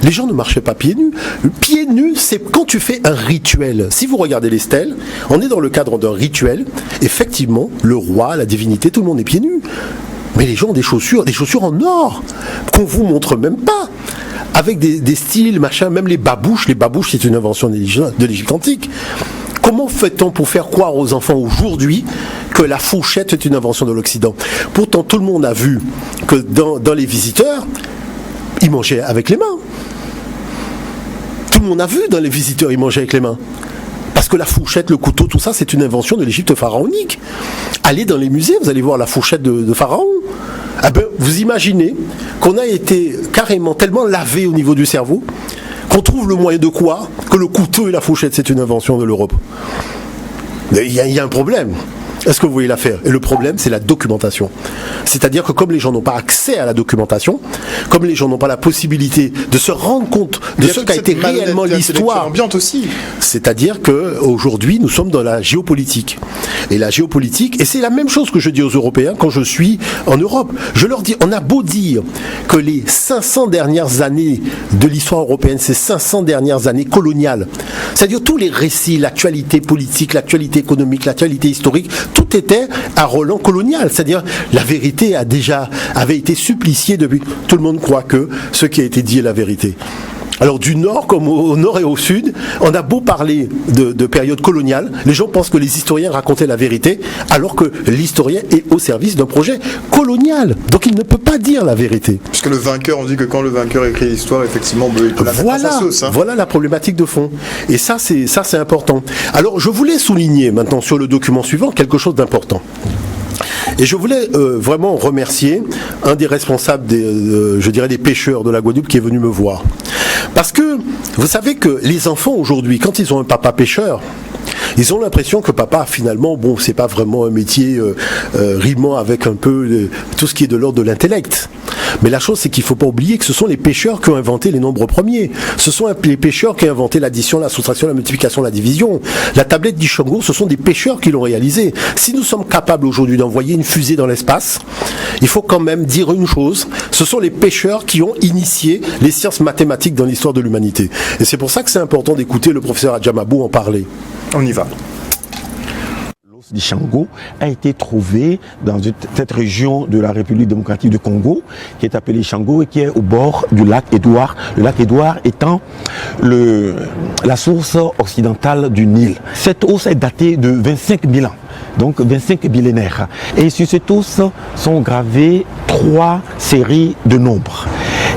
Les gens ne marchaient pas pieds nus. Pieds nus, c'est quand tu fais un rituel. Si vous regardez les stèles, on est dans le cadre d'un rituel. Effectivement, le roi, la divinité, tout le monde est pieds nus. Mais les gens ont des chaussures en or, qu'on vous montre même pas. Avec des styles, machin, même les babouches. Les babouches, c'est une invention de l'Égypte antique. Comment fait-on pour faire croire aux enfants aujourd'hui que la fourchette est une invention de l'Occident? Pourtant, tout le monde a vu que dans les visiteurs, ils mangeaient avec les mains. Tout le monde a vu dans les visiteurs, ils mangeaient avec les mains. Parce que la fourchette, le couteau, tout ça, c'est une invention de l'Égypte pharaonique. Allez dans les musées, vous allez voir la fourchette de Pharaon. Ah ben, vous imaginez qu'on a été carrément tellement lavé au niveau du cerveau qu'on trouve le moyen de quoi? Que le couteau et la fourchette, c'est une invention de l'Europe. Il y a un problème. Est-ce que vous voyez l'affaire? Et le problème, c'est la documentation. C'est-à-dire que comme les gens n'ont pas accès à la documentation, comme les gens n'ont pas la possibilité de se rendre compte de ce qu'a été réellement l'histoire, ambiante aussi. C'est-à-dire qu'aujourd'hui, nous sommes dans la géopolitique. Et la géopolitique, et c'est la même chose que je dis aux Européens quand je suis en Europe. Je leur dis, on a beau dire que les 500 dernières années de l'histoire européenne, ces 500 dernières années coloniales, c'est-à-dire tous les récits, l'actualité politique, l'actualité économique, l'actualité historique, tout était à Roland colonial, c'est-à-dire la vérité avait été suppliciée depuis. Tout le monde croit que ce qui a été dit est la vérité. Alors du nord comme au nord et au sud, on a beau parler de période coloniale, les gens pensent que les historiens racontaient la vérité, alors que l'historien est au service d'un projet colonial. Donc il ne peut pas dire la vérité. Puisque le vainqueur, on dit que quand le vainqueur écrit l'histoire, effectivement, il peut la mettre à sa sauce. Voilà la problématique de fond. Et ça c'est important. Alors je voulais souligner maintenant sur le document suivant quelque chose d'important. Et je voulais vraiment remercier un des responsables des pêcheurs de la Guadeloupe qui est venu me voir. Parce que vous savez que les enfants aujourd'hui, quand ils ont un papa pêcheur, ils ont l'impression que papa, finalement, c'est pas vraiment un métier rimant avec un peu tout ce qui est de l'ordre de l'intellect. Mais la chose, c'est qu'il ne faut pas oublier que ce sont les pêcheurs qui ont inventé les nombres premiers. Ce sont les pêcheurs qui ont inventé l'addition, la soustraction, la multiplication, la division. La tablette d'Ishango, ce sont des pêcheurs qui l'ont réalisée. Si nous sommes capables aujourd'hui d'envoyer une fusée dans l'espace, il faut quand même dire une chose. Ce sont les pêcheurs qui ont initié les sciences mathématiques dans l'histoire de l'humanité. Et c'est pour ça que c'est important d'écouter le professeur Adjamabou en parler. On y va. D'Ishango a été trouvé dans cette région de la République démocratique du Congo qui est appelée Ishango et qui est au bord du lac Édouard. Le lac Édouard étant la source occidentale du Nil. Cette os est datée de 25 000 ans, donc 25 millénaires. Et sur cette os sont gravées 3 séries de nombres.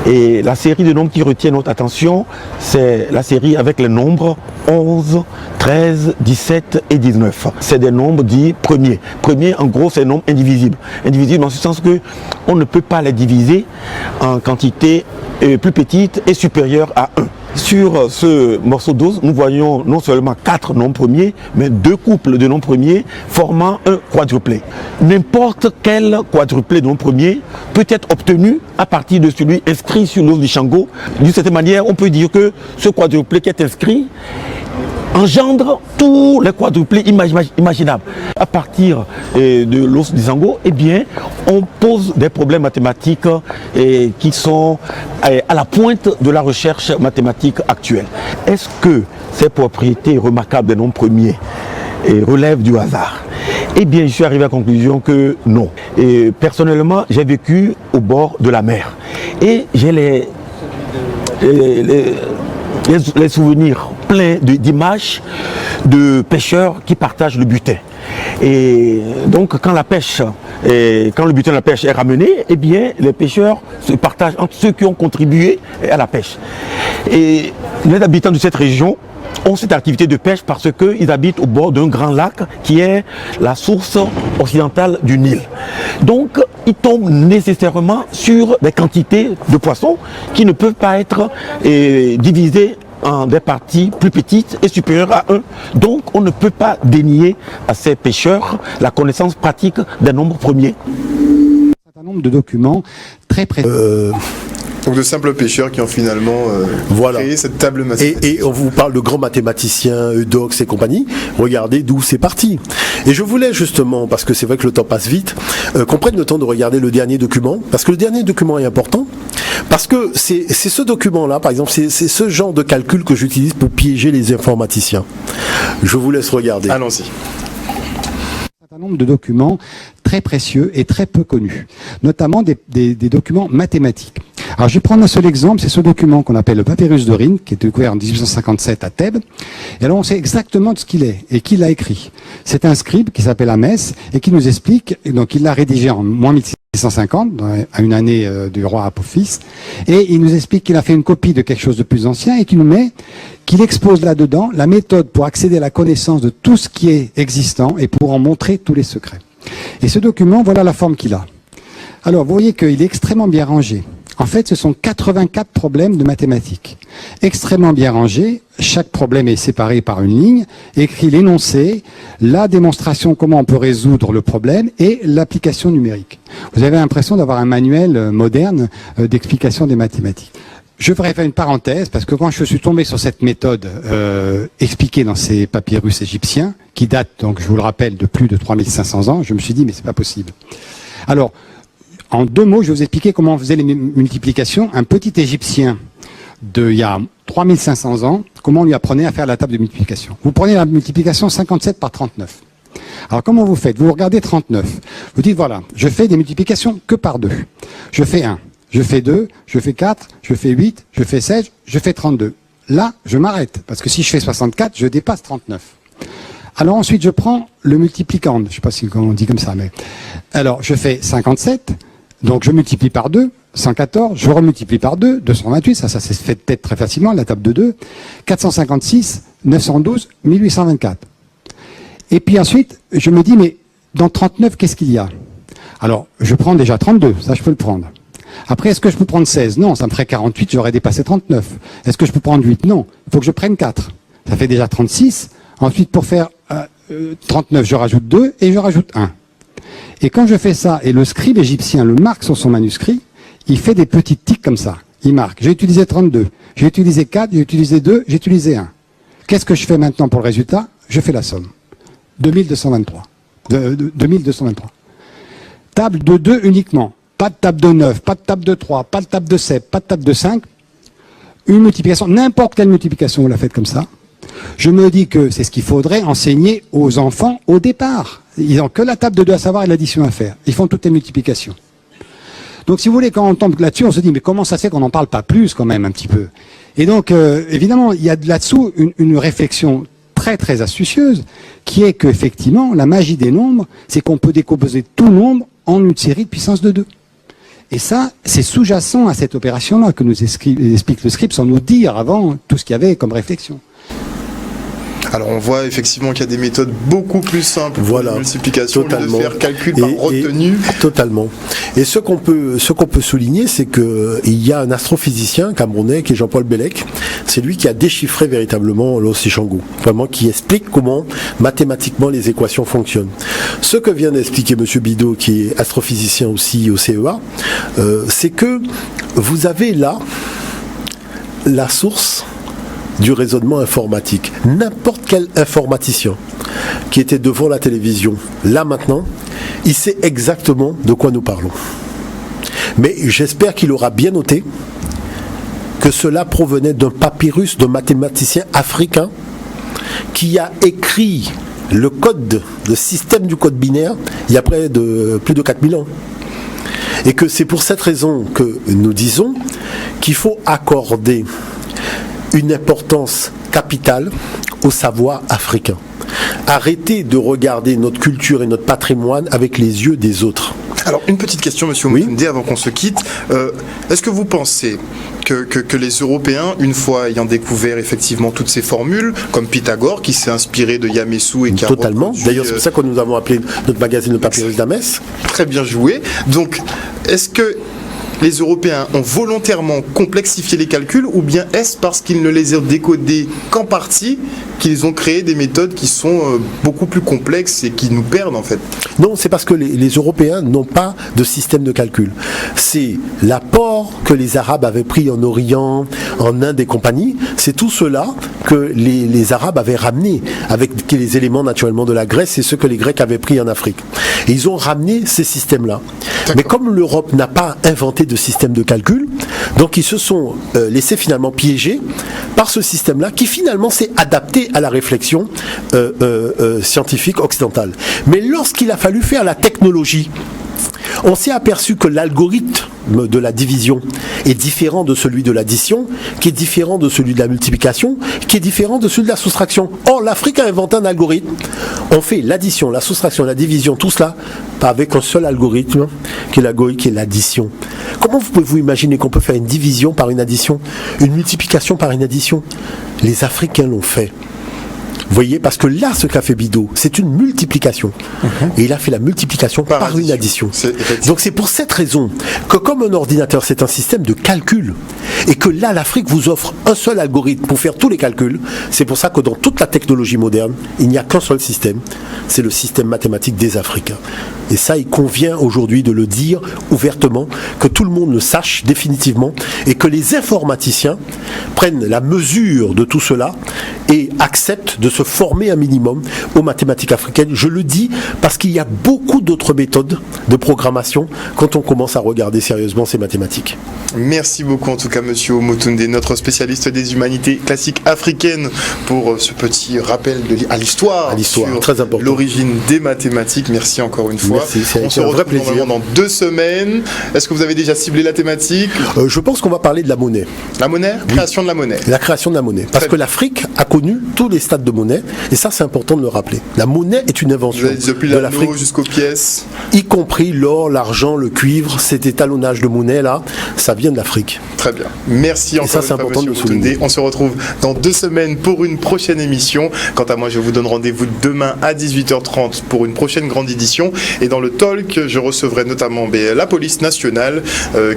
Et la série de nombres qui retient notre attention, c'est la série avec les nombres 11, 13, 17 et 19. C'est des nombres dits premiers. Premiers, en gros, c'est des nombres indivisibles. Indivisibles en ce sens que on ne peut pas les diviser en quantité plus petite et supérieure à 1. Sur ce morceau d'os, nous voyons non seulement 4 nombres premiers, mais 2 couples de nombres premiers formant un quadruplé. N'importe quel quadruplé de nombres premiers peut être obtenu à partir de celui inscrit sur l'os d'Ishango. D'une certaine manière, on peut dire que ce quadruplé qui est inscrit engendre tous les quadruplés imaginables. À partir de l'os d'Ishango, eh bien, on pose des problèmes mathématiques qui sont à la pointe de la recherche mathématique actuelle. Est-ce que ces propriétés remarquables des nombres premiers relèvent du hasard? Eh bien, je suis arrivé à la conclusion que non. Et personnellement, j'ai vécu au bord de la mer. Et j'ai les souvenirs pleins d'images de pêcheurs qui partagent le butin. Et donc quand le butin de la pêche est ramené, eh bien les pêcheurs se partagent entre ceux qui ont contribué à la pêche. Et les habitants de cette région ont cette activité de pêche parce qu'ils habitent au bord d'un grand lac qui est la source occidentale du Nil. Donc ils tombent nécessairement sur des quantités de poissons qui ne peuvent pas être divisées en des parties plus petites et supérieures à 1. Donc on ne peut pas dénier à ces pêcheurs la connaissance pratique des nombres premiers. Un certain nombre de documents très précis. Donc de simples pêcheurs qui ont finalement créé cette table mathématique. Et on vous parle de grands mathématiciens, Eudoxe et compagnie. Regardez d'où c'est parti. Et je voulais justement, parce que c'est vrai que le temps passe vite, qu'on prenne le temps de regarder le dernier document, parce que le dernier document est important, parce que c'est ce document-là, par exemple, c'est ce genre de calcul que j'utilise pour piéger les informaticiens. Je vous laisse regarder. Allons-y. Un certain nombre de documents très précieux et très peu connus, notamment des documents mathématiques. Alors je vais prendre un seul exemple, c'est ce document qu'on appelle le papyrus de Rhind, qui est découvert en 1857 à Thèbes. Et alors on sait exactement de ce qu'il est et qui l'a écrit. C'est un scribe qui s'appelle Hamès et qui nous explique, donc il l'a rédigé en moins 1650, à une année du roi Apophis, et il nous explique qu'il a fait une copie de quelque chose de plus ancien et qu'il expose là-dedans la méthode pour accéder à la connaissance de tout ce qui est existant et pour en montrer tous les secrets. Et ce document, voilà la forme qu'il a. Alors vous voyez qu'il est extrêmement bien rangé. En fait, ce sont 84 problèmes de mathématiques. Extrêmement bien rangés, chaque problème est séparé par une ligne, écrit l'énoncé, la démonstration, comment on peut résoudre le problème, et l'application numérique. Vous avez l'impression d'avoir un manuel moderne d'explication des mathématiques. Je voudrais faire une parenthèse, parce que quand je suis tombé sur cette méthode expliquée dans ces papyrus égyptiens, qui datent, donc je vous le rappelle, de plus de 3500 ans, je me suis dit, mais c'est pas possible. Alors, en 2 mots, je vais vous expliquer comment on faisait les multiplications. Un petit Égyptien d'il y a 3500 ans, comment on lui apprenait à faire la table de multiplication. Vous prenez la multiplication 57 par 39. Alors comment vous faites? Vous regardez 39. Vous dites, voilà, je fais des multiplications que par 2. Je fais 1, je fais 2, je fais 4, je fais 8, je fais 16, je fais 32. Là, je m'arrête, parce que si je fais 64, je dépasse 39. Alors ensuite, je prends le multiplicand. Je ne sais pas si on dit comme ça, mais... Alors, je fais 57... Donc je multiplie par 2, 114, je remultiplie par 2, 228, ça se fait peut-être très facilement, la table de 2, 456, 912, 1824. Et puis ensuite, je me dis, mais dans 39, qu'est-ce qu'il y a? Alors, je prends déjà 32, ça je peux le prendre. Après, est-ce que je peux prendre 16? Non, ça me ferait 48, j'aurais dépassé 39. Est-ce que je peux prendre 8? Non, il faut que je prenne 4. Ça fait déjà 36. Ensuite, pour faire 39, je rajoute 2 et je rajoute 1. Et quand je fais ça, et le scribe égyptien le marque sur son manuscrit, il fait des petites tics comme ça. Il marque, j'ai utilisé 32, j'ai utilisé 4, j'ai utilisé 2, j'ai utilisé 1. Qu'est-ce que je fais maintenant pour le résultat? Je fais la somme. 2223. 2223. Table de 2 uniquement. Pas de table de 9, pas de table de 3, pas de table de 7, pas de table de 5. Une multiplication, n'importe quelle multiplication, vous la faites comme ça. Je me dis que c'est ce qu'il faudrait enseigner aux enfants au départ. Ils n'ont que la table de 2 à savoir et l'addition à faire. Ils font toutes les multiplications. Donc si vous voulez, quand on tombe là-dessus, on se dit mais comment ça se fait qu'on n'en parle pas plus quand même un petit peu. Et donc évidemment, il y a là-dessous une réflexion très très astucieuse qui est qu'effectivement, la magie des nombres, c'est qu'on peut décomposer tout nombre en une série de puissance de 2. Et ça, c'est sous-jacent à cette opération-là que nous explique le script sans nous dire avant tout ce qu'il y avait comme réflexion. Alors on voit effectivement qu'il y a des méthodes beaucoup plus simples pour la multiplication, de faire calcul par retenue. Totalement. Et ce qu'on peut souligner, c'est que il y a un astrophysicien camerounais qui est Jean-Paul Bellec. C'est lui qui a déchiffré véritablement l'os Ishango, vraiment qui explique comment mathématiquement les équations fonctionnent. Ce que vient d'expliquer Monsieur Bidot, qui est astrophysicien aussi au CEA, c'est que vous avez là la source du raisonnement informatique. N'importe quel informaticien qui était devant la télévision, là maintenant, il sait exactement de quoi nous parlons. Mais j'espère qu'il aura bien noté que cela provenait d'un papyrus d'un mathématicien africain qui a écrit le code, le système du code binaire, il y a plus de 4000 ans. Et que c'est pour cette raison que nous disons qu'il faut accorder une importance capitale au savoir africain. Arrêtez de regarder notre culture et notre patrimoine avec les yeux des autres. Alors, une petite question, Monsieur Mutunde, avant qu'on se quitte. Est-ce que vous pensez que les Européens, une fois ayant découvert effectivement toutes ces formules, comme Pythagore, qui s'est inspiré de Yamesu et qui totalement. D'ailleurs, c'est pour ça que nous avons appelé notre magazine le Papyrus d'Amès. Très bien joué. Donc, est-ce que les Européens ont volontairement complexifié les calculs ou bien est-ce parce qu'ils ne les ont décodés qu'en partie qu'ils ont créé des méthodes qui sont beaucoup plus complexes et qui nous perdent en fait? Non, c'est parce que les Européens n'ont pas de système de calcul. C'est l'apport que les Arabes avaient pris en Orient, en Inde et compagnie. C'est tout cela que les Arabes avaient ramené avec les éléments naturellement de la Grèce et ce que les Grecs avaient pris en Afrique. Et ils ont ramené ces systèmes-là. Mais comme l'Europe n'a pas inventé de système de calcul, donc ils se sont laissés finalement piéger par ce système-là qui finalement s'est adapté à la réflexion scientifique occidentale. Mais lorsqu'il a fallu faire la technologie, on s'est aperçu que l'algorithme de la division est différent de celui de l'addition, qui est différent de celui de la multiplication, qui est différent de celui de la soustraction. Or, l'Afrique a inventé un algorithme. On fait l'addition, la soustraction, la division, tout cela avec un seul algorithme, qui est l'algorithme, qui est l'addition. Comment vous pouvez vous imaginer qu'on peut faire une division par une addition, une multiplication par une addition? Les Africains l'ont fait. Vous voyez, parce que là, ce qu'a fait Bidot, c'est une multiplication. Et il a fait la multiplication par une addition. Donc c'est pour cette raison que comme un ordinateur, c'est un système de calcul, et que là, l'Afrique vous offre un seul algorithme pour faire tous les calculs, c'est pour ça que dans toute la technologie moderne, il n'y a qu'un seul système, c'est le système mathématique des Africains. Et ça, il convient aujourd'hui de le dire ouvertement, que tout le monde le sache définitivement, et que les informaticiens prennent la mesure de tout cela et acceptent de se former un minimum aux mathématiques africaines. Je le dis parce qu'il y a beaucoup d'autres méthodes de programmation quand on commence à regarder sérieusement ces mathématiques. Merci beaucoup en tout cas Monsieur Omotunde, notre spécialiste des humanités classiques africaines, pour ce petit rappel à l'histoire sur très important, l'origine des mathématiques. Merci encore une fois. Merci, on se retrouve normalement dans 2 semaines. Est-ce que vous avez déjà ciblé la thématique? Je pense qu'on va parler de la monnaie. La monnaie? Création de la monnaie. La création de la monnaie. Parce que l'Afrique a connu tous les stades de monnaie, et ça c'est important de le rappeler. La monnaie est une invention depuis de l'Afrique jusqu'aux pièces, y compris l'or, l'argent, le cuivre. Cet étalonnage de monnaie là, ça vient de l'Afrique. Très bien. Merci encore. Et ça c'est important de le souligner. On se retrouve dans 2 semaines pour une prochaine émission. Quant à moi, je vous donne rendez-vous demain à 18h30 pour une prochaine grande édition. Et dans le talk, je recevrai notamment la police nationale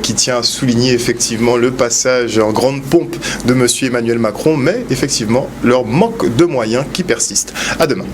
qui tient à souligner effectivement le passage en grande pompe de Monsieur Emmanuel Macron, mais effectivement leur manque de moyens qui persiste. À demain.